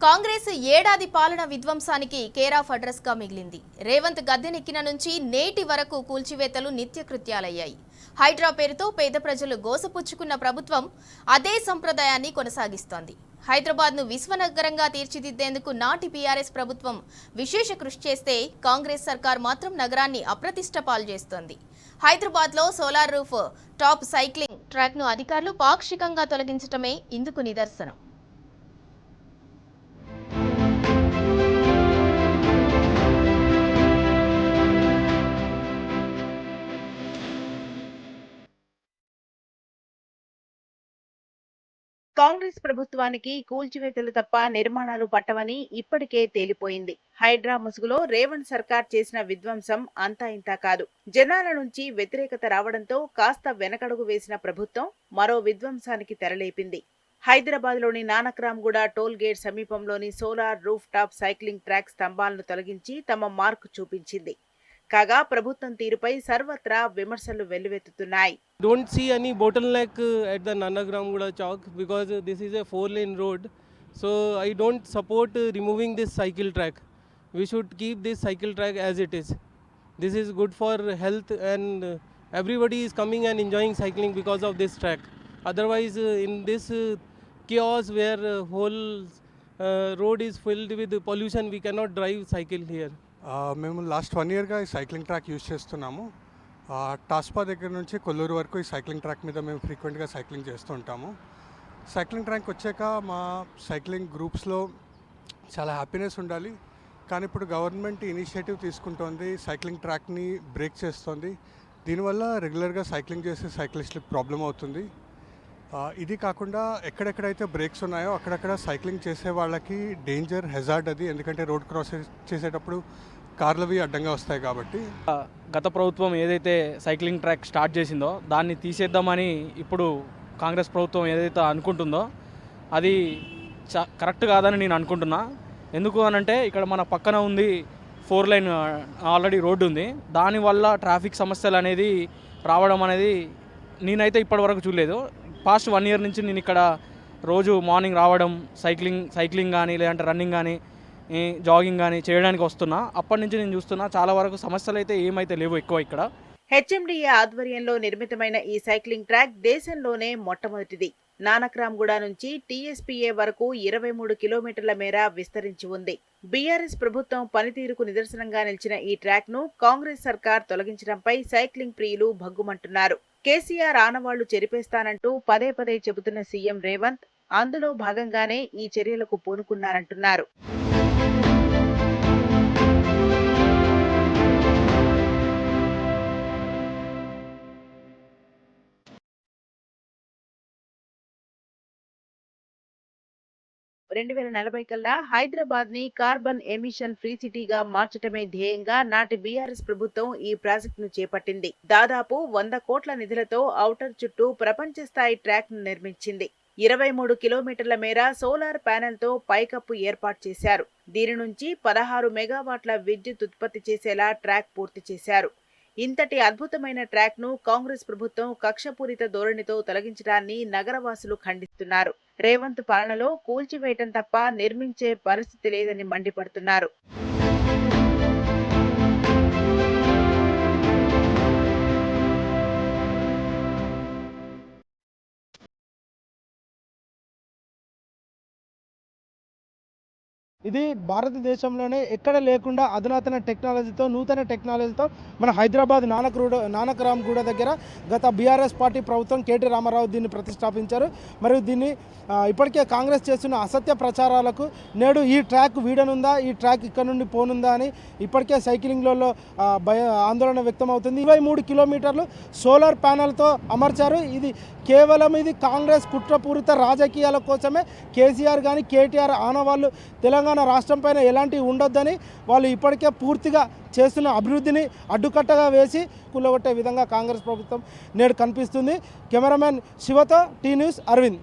కాంగ్రెస్ ఏడాది పాలన విధ్వంసానికి కేర్ ఆఫ్ అడ్రస్ గా మిగిలింది. రేవంత్ గద్దెనెక్కిన నుంచి నేటి వరకు కూల్చివేతలు నిత్యకృత్యాలయ్యాయి. హైడ్రా పేరుతో పేద ప్రజలు గోసపుచ్చుకున్న ప్రభుత్వం అదే సంప్రదాయాన్ని కొనసాగిస్తోంది. హైదరాబాద్ను విశ్వనగరంగా తీర్చిదిద్దేందుకు నాటి బీఆర్ఎస్ ప్రభుత్వం విశేష కృషి చేస్తే కాంగ్రెస్ సర్కార్ మాత్రం నగరాన్ని అప్రతిష్ట పాలు చేస్తోంది. హైదరాబాద్లో సోలార్ రూఫ్ టాప్ సైక్లింగ్ ట్రాక్ను అధికారులు పాక్షికంగా తొలగించడమే ఇందుకు నిదర్శనం. కాంగ్రెస్ ప్రభుత్వానికి కూల్చివేతలు తప్ప నిర్మాణాలు పట్టవని ఇప్పటికే తేలిపోయింది. హైడ్రా ముసుగులో రేవంత్ సర్కార్ చేసిన విధ్వంసం అంతా ఇంతా కాదు. జనాల నుంచి వ్యతిరేకత రావడంతో కాస్త వెనకడుగు వేసిన ప్రభుత్వం మరో విధ్వంసానికి తెరలేపింది. హైదరాబాద్లోని నానక్రామ్గూడ టోల్ గేట్ సమీపంలోని solar roof top cycling track స్తంభాలను తొలగించి తమ మార్కు చూపించింది. కాగా ప్రభుత్వం తీరుపై సర్వత్రా విమర్శలు వెల్లువెత్తుతున్నాయి. Don't see any bottleneck at the Nanakramguda Chowk because this is a 4-lane road. So I don't support removing this cycle track. We should keep this cycle track as it is. This is good for health and everybody is coming and enjoying cycling because of this track. Otherwise in this chaos where whole road is filled with pollution, we cannot drive cycle here. మేము last 1 ఇయర్గా ఈ cycling track use చేస్తున్నాము. టాస్పా దగ్గర నుంచి కొల్లూరు వరకు ఈ cycling track మీద మేము ఫ్రీక్వెంట్గా సైక్లింగ్ చేస్తూ ఉంటాము. సైక్లింగ్ ట్రాక్ వచ్చాక మా సైక్లింగ్ గ్రూప్స్లో చాలా హ్యాపీనెస్ ఉండాలి. కానీ ఇప్పుడు గవర్నమెంట్ ఇనిషియేటివ్ తీసుకుంటోంది, సైక్లింగ్ ట్రాక్ని బ్రేక్ చేస్తోంది. దీనివల్ల రెగ్యులర్గా సైక్లింగ్ చేసే సైక్లిస్ట్లకు ప్రాబ్లం అవుతుంది. ఇది కాకుండా ఎక్కడెక్కడైతే బ్రేక్స్ ఉన్నాయో అక్కడక్కడ సైక్లింగ్ చేసే వాళ్ళకి డేంజర్, హెజార్డ్ అది. ఎందుకంటే రోడ్ క్రాస్ చేసేటప్పుడు కార్లవి అడ్డంగా వస్తాయి కాబట్టి. గత ప్రభుత్వం ఏదైతే సైక్లింగ్ ట్రాక్ స్టార్ట్ చేసిందో దాన్ని తీసేద్దామని ఇప్పుడు కాంగ్రెస్ ప్రభుత్వం ఏదైతే అనుకుంటుందో అది కరెక్ట్ కాదని నేను అనుకుంటున్నా. ఎందుకు అనంటే ఇక్కడ మన పక్కన ఉంది 4 లైన్ ఆల్రెడీ రోడ్డు ఉంది. దానివల్ల ట్రాఫిక్ సమస్యలు అనేది రావడం అనేది నేనైతే ఇప్పటివరకు చూడలేదు. పాస్ట్ 1 ఇయర్ నుంచి నేను ఇక్కడ రోజు మార్నింగ్ రావడం, సైక్లింగ్ కానీ లేదంటే రన్నింగ్ కానీ జాగింగ్ కానీ చేయడానికి వస్తున్నా. అప్పటి నుంచి నేను చూస్తున్నా చాలా వరకు సమస్యలు అయితే ఏమైతే లేవు ఎక్కువ ఇక్కడ. హెచ్ఎండిఏ ఆధ్వర్యంలో నిర్మితమైన ఈ సైక్లింగ్ ట్రాక్ దేశంలోనే మొట్టమొదటిది. నానక్రామ్గూడ నుంచి టీఎస్పీఏ వరకు 23 కిలోమీటర్ల మేర విస్తరించి ఉంది. బీఆర్ఎస్ ప్రభుత్వం పనితీరుకు నిదర్శనంగా నిలిచిన ఈ ట్రాక్ ను కాంగ్రెస్ సర్కార్ తొలగించడంపై సైక్లింగ్ ప్రియులు భగ్గుమంటున్నారు. కేసీఆర్ ఆనవాళ్లు చెరిపేస్తానంటూ పదే పదే చెబుతున్న సీఎం రేవంత్ అందులో భాగంగానే ఈ చర్యలకు పూనుకున్నారంటున్నారు. రెండు 2040 కల్లా హైదరాబాద్ ని కార్బన్ ఎమిషన్ ఫ్రీ సిటీగా మార్చడమే ధ్యేయంగా నాటి బీఆర్ఎస్ ప్రభుత్వం ఈ ప్రాజెక్టును చేపట్టింది. దాదాపు 100 కోట్ల నిధులతో ఔటర్ చుట్టూ ప్రపంచ స్థాయి ట్రాక్ ను నిర్మించింది. 23 కిలోమీటర్ల మేర సోలార్ ప్యానెల్ తో పైకప్పు ఏర్పాటు చేశారు. దీని నుంచి 16 మెగావాట్ల విద్యుత్ ఉత్పత్తి చేసేలా ట్రాక్ పూర్తి చేశారు. ఇంతటి అద్భుతమైన ట్రాక్ ను కాంగ్రెస్ ప్రభుత్వం కక్షపూరిత ధోరణితో తొలగించడాన్ని నగరవాసులు ఖండిస్తున్నారు. రేవంత్ పాలనలో కూల్చివేయటం తప్ప నిర్మించే పరిస్థితి లేదని మండిపడుతున్నారు. ఇది భారతదేశంలోనే ఎక్కడ లేకుండా అధునాతన టెక్నాలజీతో, నూతన టెక్నాలజీతో మన హైదరాబాద్ నానక్రామ్గూడ దగ్గర గత బీఆర్ఎస్ పార్టీ ప్రభుత్వం కేటీ రామారావు దీన్ని ప్రతిష్టాపించారు. మరియు దీన్ని ఇప్పటికే కాంగ్రెస్ చేస్తున్న అసత్య ప్రచారాలకు నేడు ఈ ట్రాక్ వీడనుందా, ఈ ట్రాక్ ఇక్కడ నుండి పోనుందా అని ఇప్పటికే సైక్లింగ్లలో ఆందోళన వ్యక్తం అవుతుంది. 23 కిలోమీటర్లు సోలార్ ప్యానెల్తో అమర్చారు. ఇది కేవలం కాంగ్రెస్ కుట్రపూరిత రాజకీయాల కోసమే. కేసీఆర్ కానీ కేటీఆర్ ఆనవాళ్ళు తెలంగాణ రాష్ట్రం పైన ఎలాంటివి ఉండొద్దని వాళ్ళు ఇప్పటికే పూర్తిగా చేస్తున్న అభివృద్ధిని అడ్డుకట్టగా వేసి కూలగొట్టే విధంగా కాంగ్రెస్ ప్రభుత్వం నేడు కనిపిస్తుంది. కెమెరామెన్ శివతో టీ న్యూస్ అరవింద్.